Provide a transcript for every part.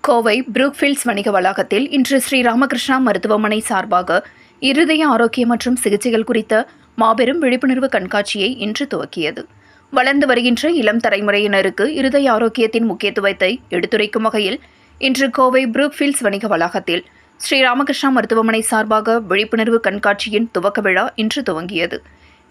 கோவை புரூக்ஃபீல்ட்ஸ் வணிக வளாகத்தில் இன்று ஸ்ரீ ராமகிருஷ்ணா மருத்துவமனை சார்பாக இருதய ஆரோக்கியம் மற்றும் சிகிச்சைகள் குறித்த மாபெரும் விழிப்புணர்வு கண்காட்சியை இன்று துவக்கியது. வளர்ந்து வருகின்ற இளம் தலைமுறையினருக்கு இருதய ஆரோக்கியத்தின் முக்கியத்துவத்தை எடுத்துரைக்கும் வகையில் இன்று கோவை புரூக்ஃபீல்ட்ஸ் வணிக வளாகத்தில் ஸ்ரீ ராமகிருஷ்ணா மருத்துவமனை சார்பாக விழிப்புணர்வு கண்காட்சியின் துவக்க விழா இன்று துவங்கியது.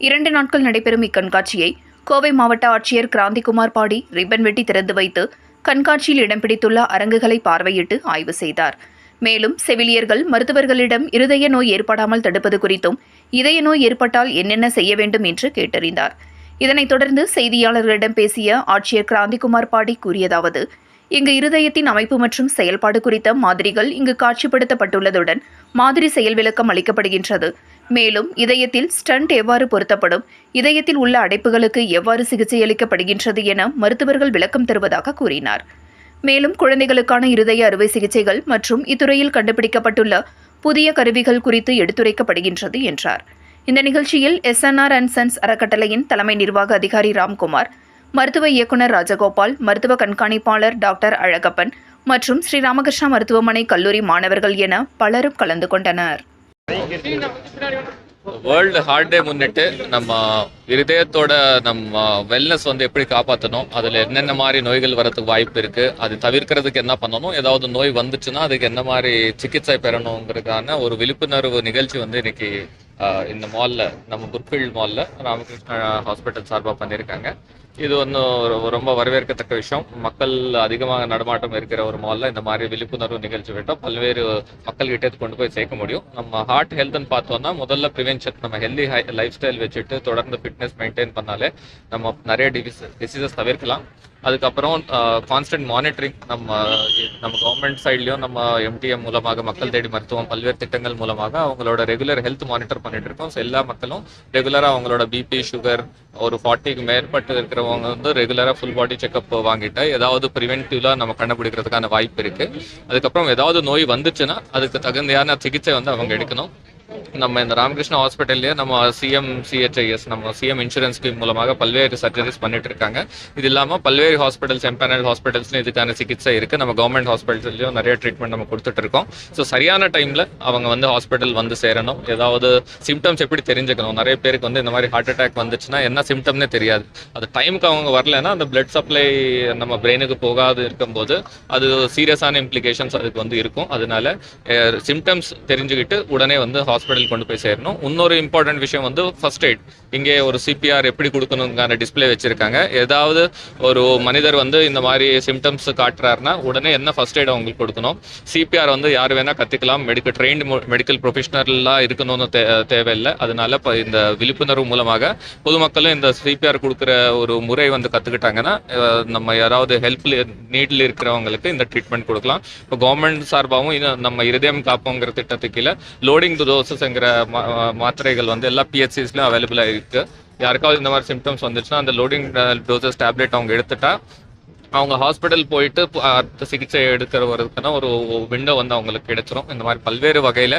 2 நாட்கள் நடைபெறும் இக்கண்காட்சியை கோவை மாவட்ட ஆட்சியர் கிராந்திகுமார் பாடி ரிப்பன் வெட்டி திறந்து வைத்து கண்காட்சியில் இடம் பிடித்துள்ள அரங்குகளை பார்வையிட்டு ஆய்வு செய்தார். மேலும் செவிலியர்கள் மருத்துவர்களிடம் இருதய நோய் ஏற்படாமல் தடுப்பது குறித்தும் இதய நோய் ஏற்பட்டால் என்னென்ன செய்ய வேண்டும் என்று கேட்டறிந்தார். இதனைத் தொடர்ந்து செய்தியாளர்களிடம் பேசிய ஆட்சியர் கிராந்திகுமார் பாடி கூறியதாவது, இங்கு இருதயத்தின் அமைப்பு மற்றும் செயல்பாடு குறித்த மாதிரிகள் இங்கு காட்சிப்படுத்தப்பட்டுள்ளதுடன் மாதிரி செயல் விளக்கம் அளிக்கப்படுகின்றது. மேலும் இதயத்தில் ஸ்டண்ட் எவ்வாறு பொருத்தப்படும், இதயத்தில் உள்ள அடைப்புகளுக்கு எவ்வாறு சிகிச்சை அளிக்கப்படுகின்றது என மருத்துவர்கள் விளக்கம் தருவதாக கூறினார். மேலும் குழந்தைகளுக்கான இருதய அறுவை சிகிச்சைகள் மற்றும் இத்துறையில் கண்டுபிடிக்கப்பட்டுள்ள புதிய கருவிகள் குறித்து எடுத்துரைக்கப்படுகின்றது என்றார். இந்த நிகழ்ச்சியில் SNR & சன்ஸ் அறக்கட்டளையின் தலைமை நிர்வாக அதிகாரி ராம்குமார், மருத்துவ இயக்குநர் ராஜகோபால், மருத்துவ கண்காணிப்பாளர் டாக்டர் அழகப்பன் மற்றும் ஸ்ரீ ராமகிருஷ்ணா மருத்துவமனை கல்லூரி மாணவர்கள் என பலரும் கலந்து கொண்டனர். வேர்ல்டு ஹார்ட் டே முன்னிட்டு நம்ம இருதயத்தோட நம்ம வெல்னஸ் எப்படி காப்பாற்றணும், அதில் என்னென்ன மாதிரி நோய்கள் வரதுக்கு வாய்ப்பு இருக்குது, அது தவிர்க்கிறதுக்கு என்ன பண்ணணும், ஏதாவது நோய் வந்துச்சுன்னா அதுக்கு என்ன மாதிரி சிகிச்சை பெறணுங்கிறதுக்கான ஒரு விழிப்புணர்வு நிகழ்ச்சி இன்னைக்கு இந்த மாலில், நம்ம புரூக்ஃபீல்ட் மாலில் ராமகிருஷ்ணா ஹாஸ்பிட்டல் சார்பாக பண்ணியிருக்காங்க. இது ரொம்ப வரவேற்கத்தக்க விஷயம். மக்கள் அதிகமாக நடமாட்டம் இருக்கிற ஒரு மாலில் இந்த மாதிரி விழிப்புணர்வு நிகழ்ச்சி விட்டால் பல்வேறு மக்கள்கிட்ட கொண்டு போய் சேர்க்க முடியும். நம்ம ஹார்ட் ஹெல்த்னு பார்த்தோம்னா முதல்ல ப்ரிவென்ஷன், நம்ம ஹெல்தி லைஃப் ஸ்டைல் வச்சுட்டு தொடர்ந்து ஃபிட்னஸ் மெயின்டைன் பண்ணாலே நம்ம நிறைய டிசீசஸ் தவிர்க்கலாம். அதுக்கப்புறம் கான்ஸ்டன்ட் மானிட்டரிங், நம்ம கவர்மெண்ட் சைட்லையும் நம்ம MTM மூலமாக மக்கள் தேடி மருத்துவம் பல்வேறு திட்டங்கள் மூலமாக அவங்களோட ரெகுலர் ஹெல்த் மானிட்டர் பண்ணிட்டு இருக்கோம். ஸோ எல்லா மக்களும் ரெகுலராக அவங்களோட BP, சுகர் ஒரு 40க்கு மேற்பட்டு இருக்கிறவங்க ரெகுலராக ஃபுல் பாடி செக்அப் வாங்கிட்டு ஏதாவது ப்ரிவென்டிவ்லாம் நம்ம கண்டுபிடிக்கிறதுக்கான வாய்ப்பு இருக்குது. அதுக்கப்புறம் ஏதாவது நோய் வந்துச்சுன்னா அதுக்கு தகுந்தையான சிகிச்சை அவங்க எடுக்கணும். நம்ம இந்த ராமகிருஷ்ணா ஹாஸ்பிட்டல்லேயே நம்ம CMCHIS, நம்ம CM இன்சூரன்ஸ் ஸ்கீம் மூலமாக பல்வேறு சர்ஜரிஸ் பண்ணிட்டு இருக்காங்க. இது இல்லாமல் பல்வேறு ஹாஸ்பிட்டல்ஸ், எம்பேனல் ஹாஸ்பிட்டல்ஸ்லையும் இதுக்கான சிகிச்சை இருக்குது. நம்ம கவர்மெண்ட் ஹாஸ்பிட்டல்லையும் நிறைய ட்ரீட்மெண்ட் நம்ம கொடுத்துட்டு இருக்கோம். ஸோ சரியான டைமில் அவங்க ஹாஸ்பிட்டல் சேரணும். ஏதாவது சிம்டம்ஸ் எப்படி தெரிஞ்சுக்கணும், நிறைய பேருக்கு இந்த மாதிரி ஹார்ட் அட்டாக் வந்துச்சுன்னா என்ன சிம்டம்னே தெரியாது. அது டைமுக்கு அவங்க வரலைன்னா அந்த பிளட் சப்ளை நம்ம பிரெயினுக்கு போகாது இருக்கும்போது அது சீரியஸான இம்ப்ளிகேஷன்ஸ் அதுக்கு இருக்கும். அதனால சிம்டம்ஸ் தெரிஞ்சுக்கிட்டு உடனே ஹாஸ்பிட்டல் கொண்டு போய் சேரணும். இன்னொரு இம்பார்ட்டன்ட் விஷயம் ஃபர்ஸ்ட் எய்ட். இங்கே ஒரு CPR எப்படி கொடுக்கணுங்கான டிஸ்பிளே வச்சிருக்காங்க. ஏதாவது ஒரு மனிதர் இந்த மாதிரி சிம்டம்ஸ் காட்டுறாருன்னா உடனே என்ன ஃபர்ஸ்ட் எய்ட் அவங்களுக்கு கொடுக்கணும். CPR யார் வேணா கற்றுக்கலாம், மெடிக்கல் ப்ரொஃபஷனலாக இருக்கணும்னு தேவையில்லை. அதனால இப்போ இந்த விழிப்புணர்வு மூலமாக பொதுமக்களும் இந்த CPR கொடுக்குற ஒரு முறை கற்றுக்கிட்டாங்கன்னா நம்ம யாராவது நீடில் இருக்கிறவங்களுக்கு இந்த ட்ரீட்மெண்ட் கொடுக்கலாம். இப்போ கவர்மெண்ட் சார்பாகவும் நம்ம இருதயம் காப்போங்கிற திட்டத்துக்கு கீழே லோடிங் டோசஸ்ங்கிற மாத்திரைகள் எல்லா PHCஸ்லையும் அவைலபிளாக இருக்குது. யாருக்காவது இந்த மாதிரி சிம்டம்ஸ் வந்துச்சுன்னா அந்த லோடிங் டோசஸ் டேப்லெட் அவங்க எடுத்துட்டா அவங்க ஹாஸ்பிட்டல் போயிட்டு சிகிச்சை எடுக்கிறதுக்கான ஒரு விண்டோ அவங்களுக்கு கிடைச்சிரும். இந்த மாதிரி பல்வேறு வகையில்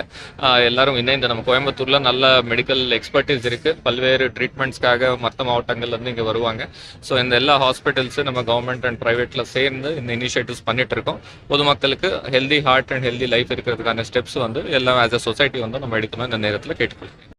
எல்லாரும் இந்த நம்ம கோயம்புத்தூரில் நல்ல மெடிக்கல் எக்ஸ்பர்டீஸ் இருக்குது. பல்வேறு ட்ரீட்மெண்ட்ஸ்க்காக மற்ற மாவட்டங்கள்லேருந்து இங்கே வருவாங்க. ஸோ இந்த எல்லா ஹாஸ்பிட்டல்ஸும் நம்ம கவர்மெண்ட் அண்ட் ப்ரைவேட்டில் சேர்ந்து இந்த இனிஷியேட்டிவ்ஸ் பண்ணிட்டு இருக்கோம். பொதுமக்களுக்கு healthy heart and healthy life இருக்கிறதுக்கான ஸ்டெப்ஸ் எல்லாம் ஆஸ் அ சொசைட்டி நம்ம எடுக்கணும் இந்த நேரத்தில் கேட்டுக்கொள்கிறேன்.